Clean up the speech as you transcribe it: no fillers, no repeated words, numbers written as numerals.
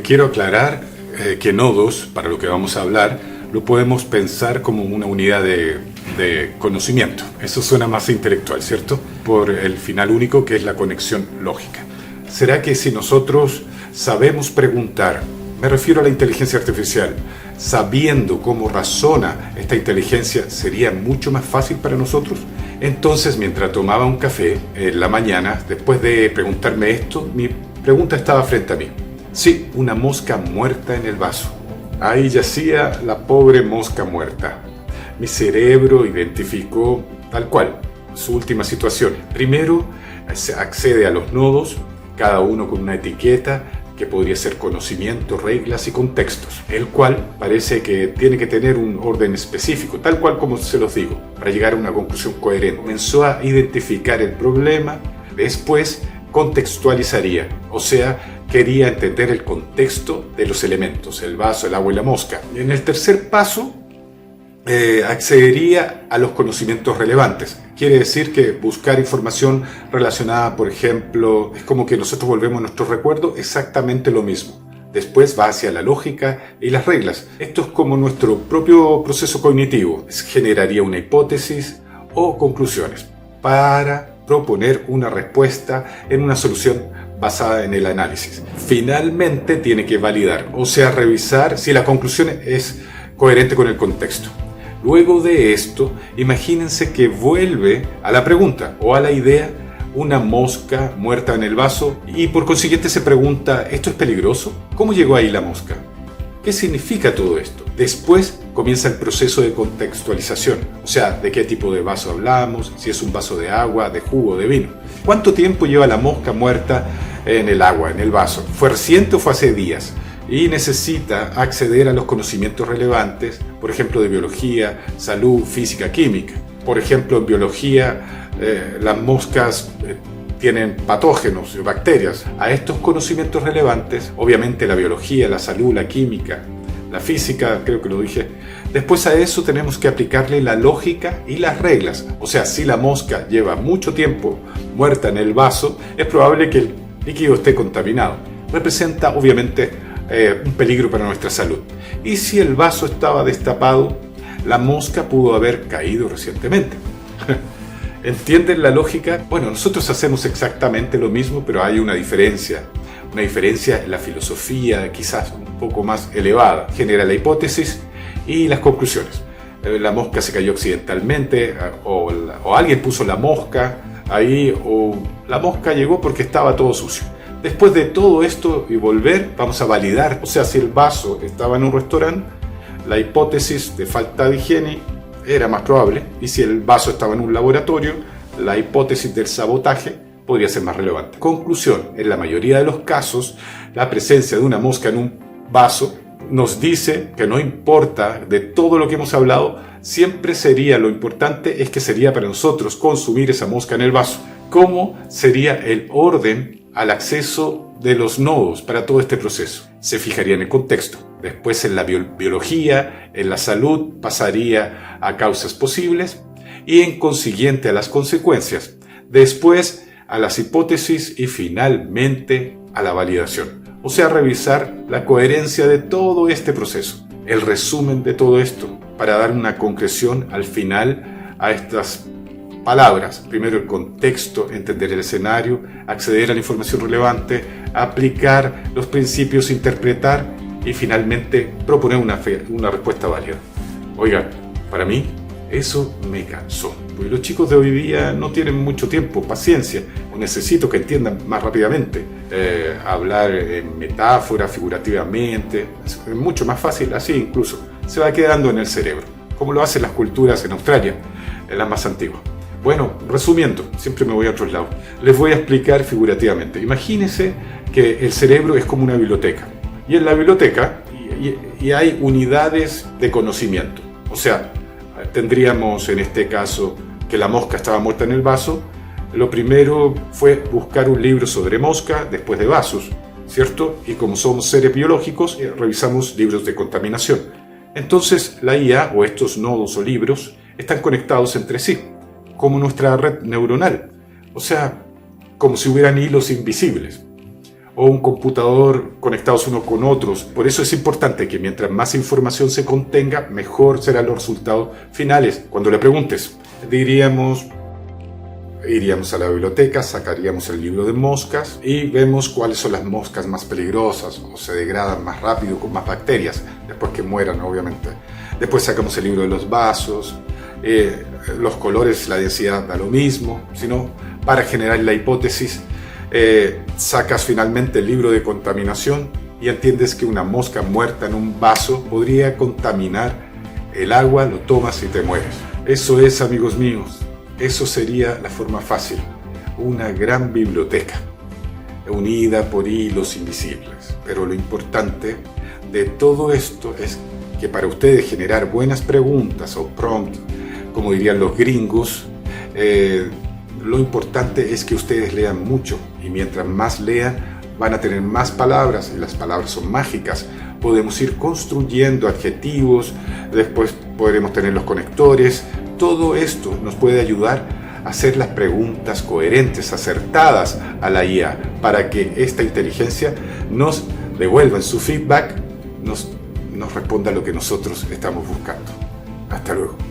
quiero aclarar que nodos, para lo que vamos a hablar, lo podemos pensar como una unidad de conocimiento. Eso suena más intelectual, ¿cierto? Por el final único, que es la conexión lógica. ¿Será que si nosotros sabemos preguntar, me refiero a la inteligencia artificial, sabiendo cómo razona esta inteligencia, sería mucho más fácil para nosotros? Entonces, mientras tomaba un café en la mañana, después de preguntarme esto, mi pregunta estaba frente a mí. Sí, una mosca muerta en el vaso. Ahí yacía la pobre mosca muerta. Mi cerebro identificó tal cual su última situación. Primero, accede a los nodos, cada uno con una etiqueta que podría ser conocimiento, reglas y contextos, el cual parece que tiene que tener un orden específico, tal cual como se los digo, para llegar a una conclusión coherente. Comenzó a identificar el problema, después contextualizaría, o sea, quería entender el contexto de los elementos, el vaso, el agua y la mosca. En el tercer paso, accedería a los conocimientos relevantes. Quiere decir que buscar información relacionada, por ejemplo, es como que nosotros volvemos a nuestro recuerdo exactamente lo mismo. Después va hacia la lógica y las reglas. Esto es como nuestro propio proceso cognitivo. Generaría una hipótesis o conclusiones para proponer una respuesta en una solución basada en el análisis. Finalmente tiene que validar, o sea, revisar si la conclusión es coherente con el contexto. Luego de esto, imagínense que vuelve a la pregunta o a la idea, una mosca muerta en el vaso, y por consiguiente se pregunta, ¿esto es peligroso? ¿Cómo llegó ahí la mosca? ¿Qué significa todo esto? Después comienza el proceso de contextualización, o sea, de qué tipo de vaso hablamos, si es un vaso de agua, de jugo, de vino. ¿Cuánto tiempo lleva la mosca muerta en el agua, en el vaso? ¿Fue reciente o fue hace días? Y necesita acceder a los conocimientos relevantes, por ejemplo, de biología, salud, física, química. Por ejemplo, en biología, las moscas tienen patógenos, bacterias. A estos conocimientos relevantes, obviamente la biología, la salud, la química, la física, creo que lo dije. Después a eso tenemos que aplicarle la lógica y las reglas. O sea, si la mosca lleva mucho tiempo muerta en el vaso, es probable que el líquido esté contaminado. Representa, obviamente, un peligro para nuestra salud. Y si el vaso estaba destapado, la mosca pudo haber caído recientemente. ¿Entienden la lógica? Bueno, nosotros hacemos exactamente lo mismo, pero hay una diferencia en la filosofía, quizás un poco más elevada. Genera la hipótesis y las conclusiones. La mosca se cayó accidentalmente, o alguien puso la mosca ahí, o la mosca llegó porque estaba todo sucio. Después de todo esto y volver, vamos a validar, o sea, si el vaso estaba en un restaurante, la hipótesis de falta de higiene era más probable, y si el vaso estaba en un laboratorio, la hipótesis del sabotaje podría ser más relevante. Conclusión, en la mayoría de los casos, la presencia de una mosca en un vaso nos dice que no importa de todo lo que hemos hablado, siempre sería, lo importante es que sería para nosotros consumir esa mosca en el vaso. ¿Cómo sería el orden al acceso de los nodos para todo este proceso? Se fijaría en el contexto. Después en la biología, en la salud, pasaría a causas posibles y en consiguiente a las consecuencias. Después a las hipótesis y finalmente a la validación. O sea, revisar la coherencia de todo este proceso. El resumen de todo esto para dar una concreción al final a estas palabras. Primero el contexto, entender el escenario, acceder a la información relevante, aplicar los principios, interpretar y finalmente proponer una respuesta válida. Oigan, para mí eso me cansó, porque los chicos de hoy día no tienen mucho tiempo, paciencia, o necesito que entiendan más rápidamente, hablar en metáfora, figurativamente, es mucho más fácil así, incluso se va quedando en el cerebro, como lo hacen las culturas en Australia, las más antiguas. Bueno, resumiendo, siempre me voy a otros lados. Les voy a explicar figurativamente. Imagínense que el cerebro es como una biblioteca. Y en la biblioteca y hay unidades de conocimiento. O sea, tendríamos en este caso que la mosca estaba muerta en el vaso. Lo primero fue buscar un libro sobre mosca, después de vasos, ¿cierto? Y como somos seres biológicos, revisamos libros de contaminación. Entonces la IA o estos nodos o libros están conectados entre sí, como nuestra red neuronal, o sea, como si hubieran hilos invisibles. o un computador conectados unos con otros. Por eso es importante que mientras más información se contenga, mejor serán los resultados finales. Cuando le preguntes, iríamos a la biblioteca, sacaríamos el libro de moscas y vemos cuáles son las moscas más peligrosas o se degradan más rápido con más bacterias, después que mueran, obviamente. Después sacamos el libro de los vasos, los colores, la densidad da lo mismo, sino para generar la hipótesis, sacas finalmente el libro de contaminación y entiendes que una mosca muerta en un vaso podría contaminar el agua, lo tomas y te mueres. Eso es, amigos míos, eso sería la forma fácil, una gran biblioteca, unida por hilos invisibles. Pero lo importante de todo esto es que para ustedes generar buenas preguntas o prompt, como dirían los gringos, lo importante es que ustedes lean mucho, y mientras más lean van a tener más palabras, y las palabras son mágicas. Podemos ir construyendo adjetivos, después podremos tener los conectores. Todo esto nos puede ayudar a hacer las preguntas coherentes, acertadas a la IA, para que esta inteligencia nos devuelva en su feedback, nos responda lo que nosotros estamos buscando. Hasta luego.